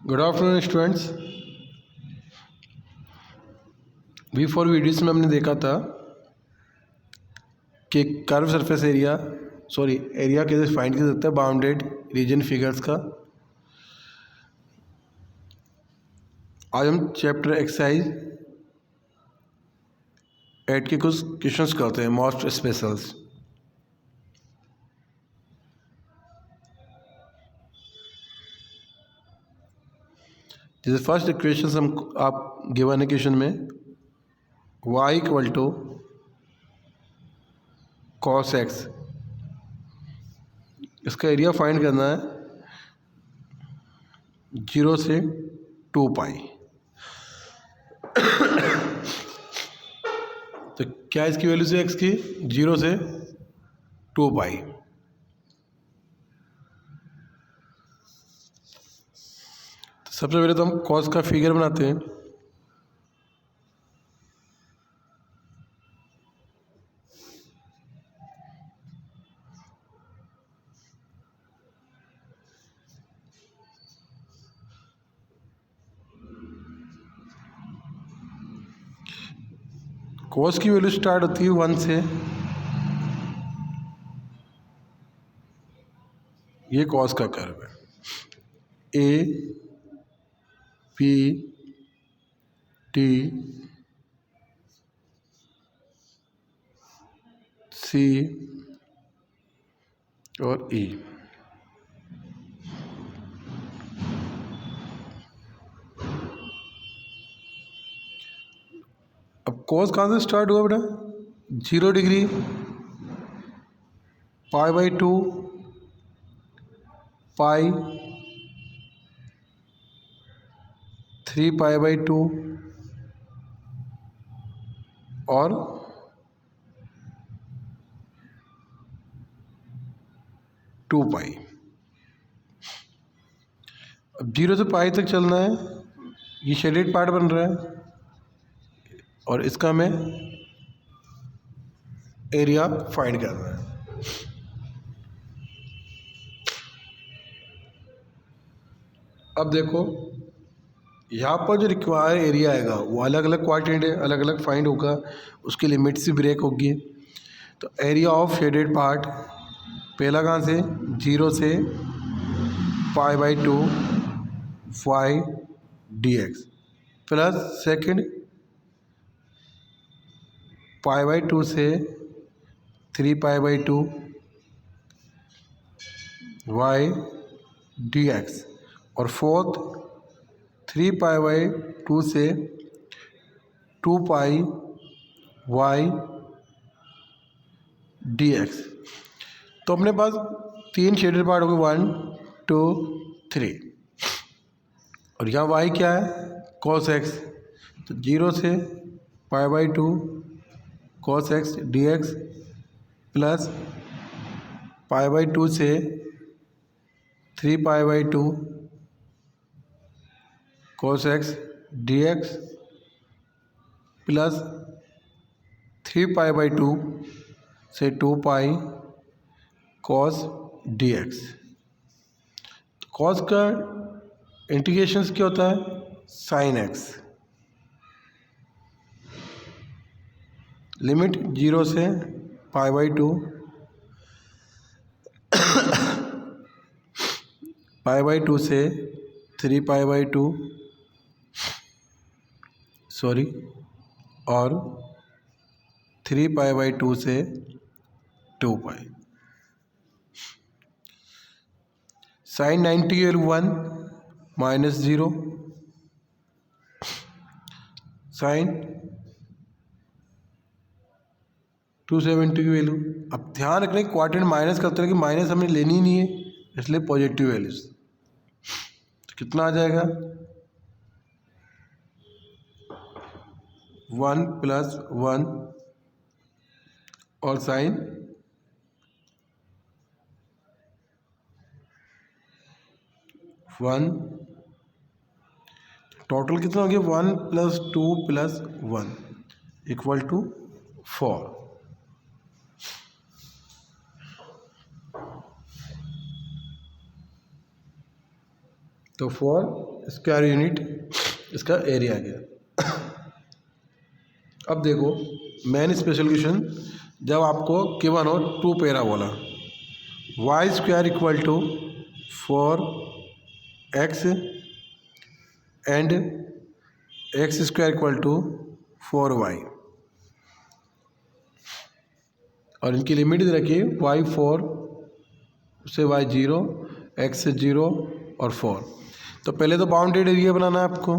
Good afternoon students. V4 videos में हमने देखा था कि कर्व सरफेस एरिया कैसे फाइंड किया जाता है बाउंडेड रीजन फिगर्स का। आज हम चैप्टर एक्सरसाइज 8 के कुछ क्वेश्चंस करते हैं, मोस्ट स्पेशल्स। जैसे फर्स्ट इक्वेशन हम आप गिवन है क्वेश्चन में y equal to cos x, इसका एरिया फाइंड करना है 0 से 2 पाई। तो क्या इसकी वैल्यू से x की 0 से 2 पाई। तो सबसे पहले तो हम cos का फिगर बनाते हैं। cos की वैल्यू स्टार्ट होती है 1 से। ये cos का कर्व है, A P T C और E। अब cos कहाँ से स्टार्ट हुआ बेटा? 0 डिग्री, π/2, पाई, 3π/2 और 2 पाई। अब 0 से पाई तक चलना है। ये शेडेड पार्ट बन रहा है और इसका हमें एरिया फाइंड करना है। अब देखो यहाँ पर जो रिक्वायर एरिया आएगा वो अलग अलग क्वाड्रेंट है, अलग अलग फाइंड होगा, उसकी लिमिट्स भी ब्रेक होगी। तो एरिया ऑफ शेडेड पार्ट पहला कहाँ से 0 से π/2 y dx प्लस सेकंड π/2 से 3π/2 y dx और फोर्थ 3π/2 से 2 पाई y dx। तो अपने पास 3 शेडेड पार्ट हो गए 1 2 3 और यहाँ y क्या है cos x। तो 0 से π/2 cos x dx प्लस π/2 से 3π/2 cos x dx प्लस 3π/2 से 2 पाई cos dx। cos का इंटीग्रेशंस क्या होता है sin x। लिमिट 0 से π/2 π/2 से 3π/2 और 3π/2 से 2 पाई। sin 90 की वैल्यू 1 -0, sin 270 की वैल्यू। अब ध्यान रखना क्वाड्रेंट माइनस करते हैं कि माइनस हमें लेनी ही नहीं है, इसलिए पॉजिटिव वैल्यूज। तो कितना आ जाएगा 1 + 1 और साइन 1, टोटल कितना हो गया 1 + 2 + 1 = 4। तो 4 स्क्वायर यूनिट इसका एरिया आ गया। अब देखो मेन स्पेशल क्वेश्चन, जब आपको गिवन हो two parabola y square equal to 4x and x square equal to 4y, और इनकी लिमिट दे रखी है y4 से y0, x से 0 और 4। तो पहले तो बाउंडेड एरिया बनाना है आपको।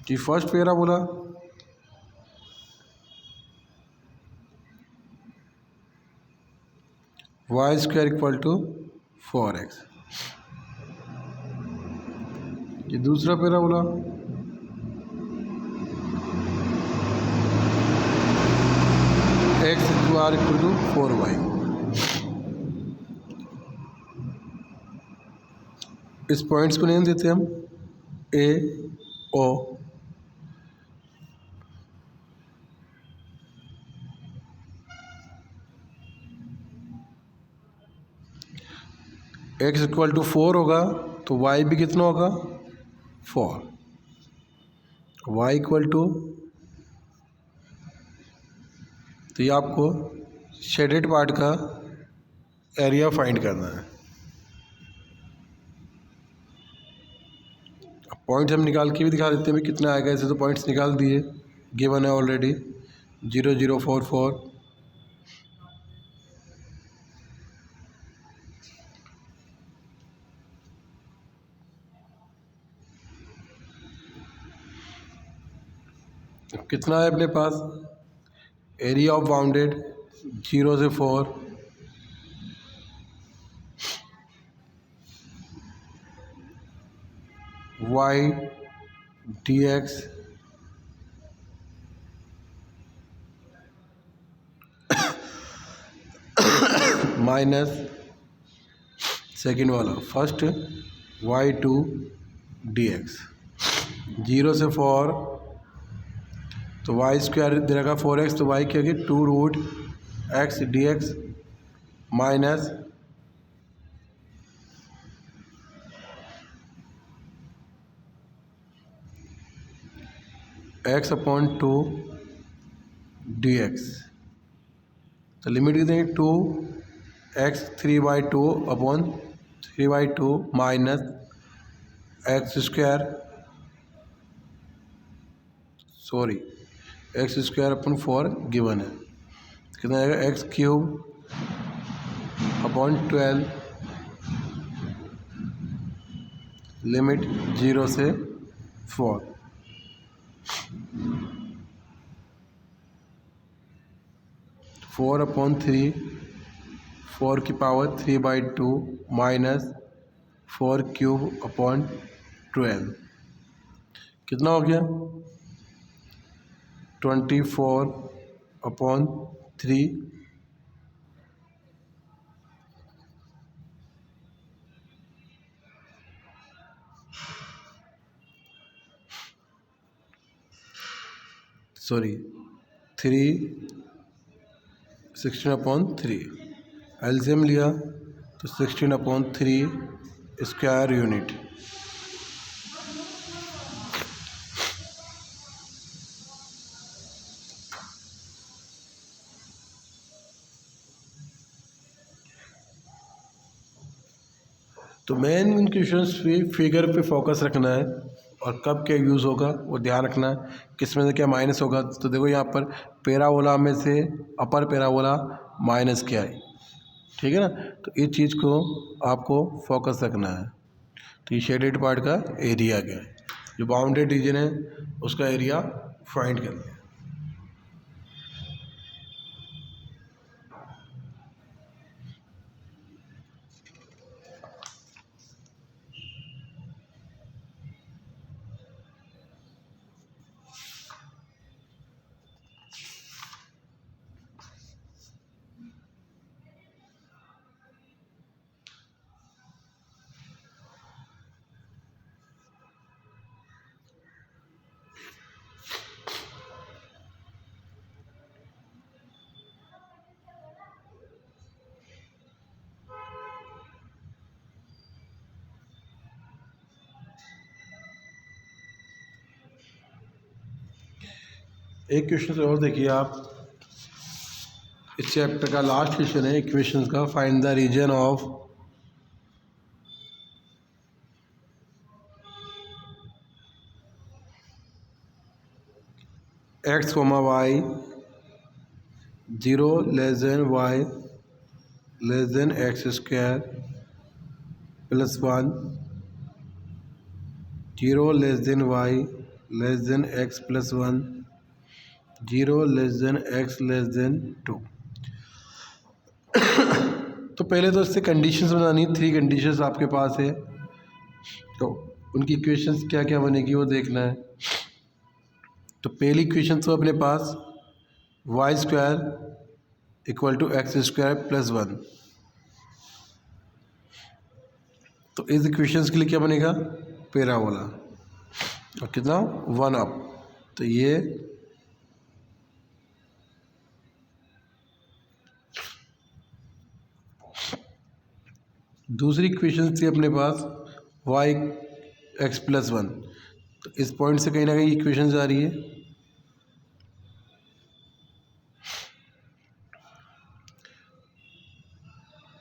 जी first parabola y square equal to 4x, ये दूसरा parabola x square equal to 4y। इस पॉइंट्स को नेम देते हैं हम A O. X equal to 4 होगा तो वाई भी कितना होगा 4। वाई इक्वल टू, तो ये आपको शेडेड पार्ट का एरिया फाइंड करना है। पॉइंट्स हम निकाल के भी दिखा देते हैं भी कितना आएगा। ऐसे तो पॉइंट्स निकाल दिए, गिवन है ऑलरेडी 0 0 4 4। कितना है अपने पास एरिया ऑफ बाउंडेड 0 से 4, y d x minus second वाला फर्स्ट y2 dx। 0 से 4 तो वाई स्क्वायर दे रखा 4x, तो y क्या होगी 2 root x dx minus x upon 2 dx। तो लिमिट कितनी है 2x 3/2 upon 3/2 minus x square, sorry x square upon 4 given है, कितना आएगा एक्स क्यूब अपॉन 12 लिमिट 0 से 4। फोर अपॉन 3, 4 की पावर 3/2 माइनस 4 क्यूब अपॉन 12, कितना हो गया 24 अपॉन 3 सॉरी 16 अपॉन 3 एलसीएम लिया तो 16 अपॉन 3 स्क्वायर यूनिट। तो मेन क्वेश्चंस भी फिगर पे फोकस रखना है और कब क्या यूज़ होगा वो ध्यान रखना है, किस में से क्या माइनस होगा। तो देखो यहाँ पर पैराबोला में से अपर पैराबोला माइनस क्या है, ठीक है ना। तो इस चीज़ को आपको फोकस रखना है। तो ये शेडेड पार्ट का एरिया क्या है, जो बाउंडेड रीजन है उसका एरिया फाइंड करना है। एक क्वेश्चन से और देखिए आप, इस चैप्टर का लास्ट क्वेश्चन है इक्वेशंस का। Find the region of x comma y 0 less than y less than x square plus 1 0 less than y less than x plus 1 0 less than x less than 2। तो पहले तो इससे conditions बनानी है, 3 conditions आपके पास है, तो उनकी इक्वेशंस क्या क्या बनेगी वो देखना है। तो पहली इक्वेशन तो अपने पास y square equal to x square plus 1। तो इस इक्वेशंस के लिए क्या बनेगा, पैराबोला, और कितना 1 अप। तो ये दूसरी इक्वेशन थी अपने पास वाई एक्स प्लस 1। तो इस पॉइंट से कहीं ना कहीं इक्वेशन आ रही है।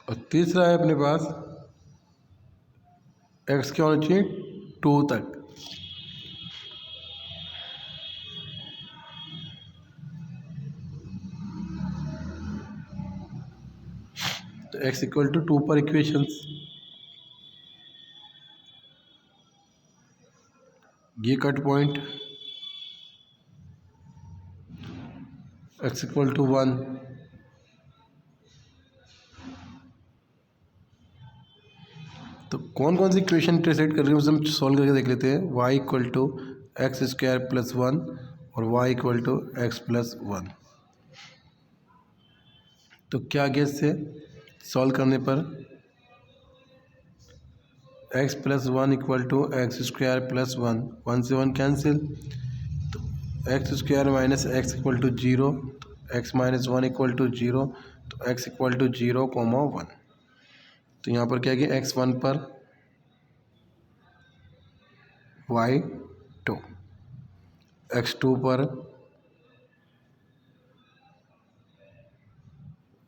और तीसरा है अपने पास एक्स क्या होना चाहिए 2 तक। तो एक्स इक्वल टू 2 पर इक्वेशंस, ये cut point x equal to 1। तो कौन कौन सी इक्वेशन सेट कर रही है उसे हम सॉल्व करके देख लेते हैं। Y equal to x square plus 1 और y equal to x plus 1। तो क्या गया इससे सॉल्व करने पर, x plus 1 equal to x square plus 1, 1 से 1 कैंसिल, तो x square minus x equal to 0, x minus 1 equal to 0, तो एक्स इक्वल टू 0 कोमा 1। तो यहाँ पर क्या गया एक्स 1 पर वाई 2, एक्स 2 पर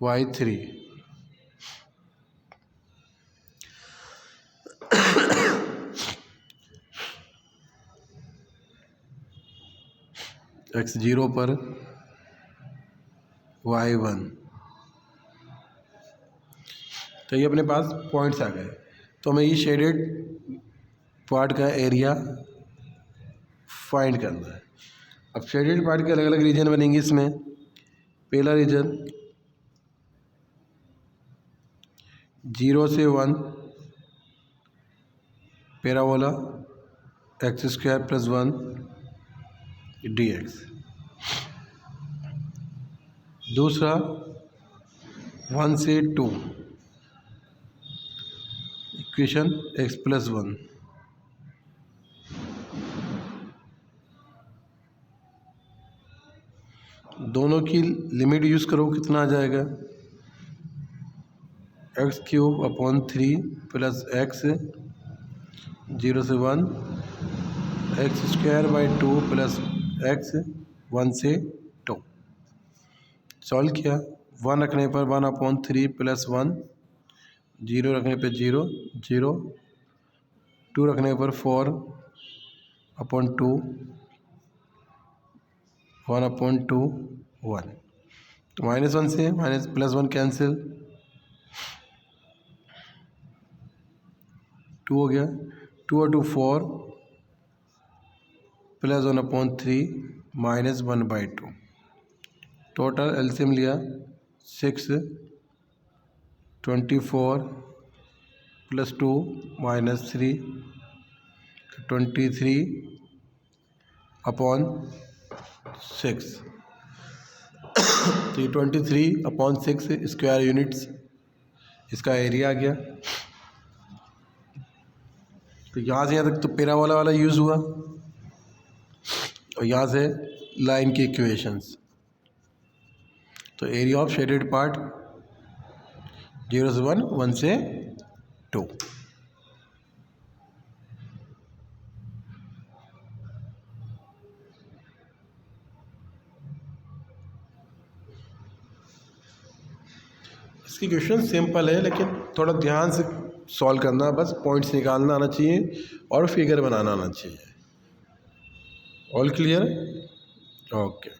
वाई 3, एक्स 0 पर वाई 1। तो ये अपने पास पॉइंट्स आ गए। तो हमें ये शेडेड पार्ट का एरिया फाइंड करना है। अब शेडेड पार्ट के अलग अलग रीजन बनेंगे इसमें। पहला रीजन 0 से 1 parabola x square plus 1 D x. दूसरा 1 से 2 इक्वेशन एक्स प्लस 1। दोनों की लिमिट यूज़ करो कितना आ जाएगा, x cube upon 3 plus x 0 से 1 x square by 2 plus x 1 से 2। सॉल्व किया, 1 रखने पर 1 अपॉन 3 प्लस 1, 0 रखने पर 0 0, 2 रखने पर 4 अपॉन 2, 1 अपॉन 2 1। तो -1 से माइनस प्लस 1 कैंसिल, 2 हो गया, 2 और 2 4 plus 1 upon 3 minus 1/2। Total LCM लिया 6, 24 प्लस 2 माइनस 3, 23 अपॉन 6। तो ये 23 अपॉन 6 स्क्वायर यूनिट्स इसका एरिया आ गया। तो यहाँ से यहाँ तक तो पैराबोला वाला यूज़ हुआ, और यहाँ से लाइन की इक्वेशंस। तो एरिया ऑफ शेडेड पार्ट 0 से 1, 1 से 2। इसकी क्वेश्चन सिंपल है, लेकिन थोड़ा ध्यान से सॉल्व करना, बस पॉइंट्स निकालना आना चाहिए और फिगर बनाना आना चाहिए। All clear? ओके।